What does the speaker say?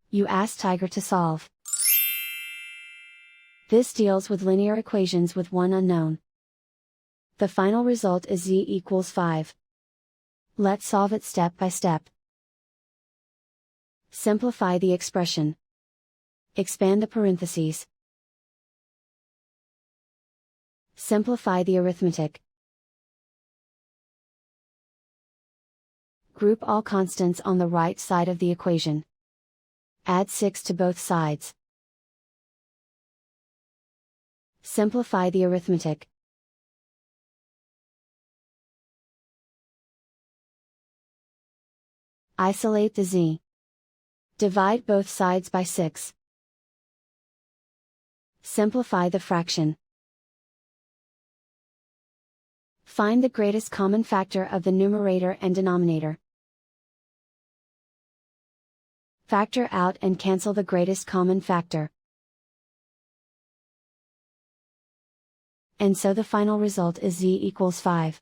You ask Tiger to solve. This deals with linear equations with one unknown. The final result is z equals 5. Let's solve it step by step. Simplify the expression. Expand the parentheses. Simplify the arithmetic. Group all constants on the right side of the equation. Add 6 to both sides. Simplify the arithmetic. Isolate the z. Divide both sides by 6. Simplify the fraction. Find the greatest common factor of the numerator and denominator. Factor out and cancel the greatest common factor. And so the final result is z equals 5.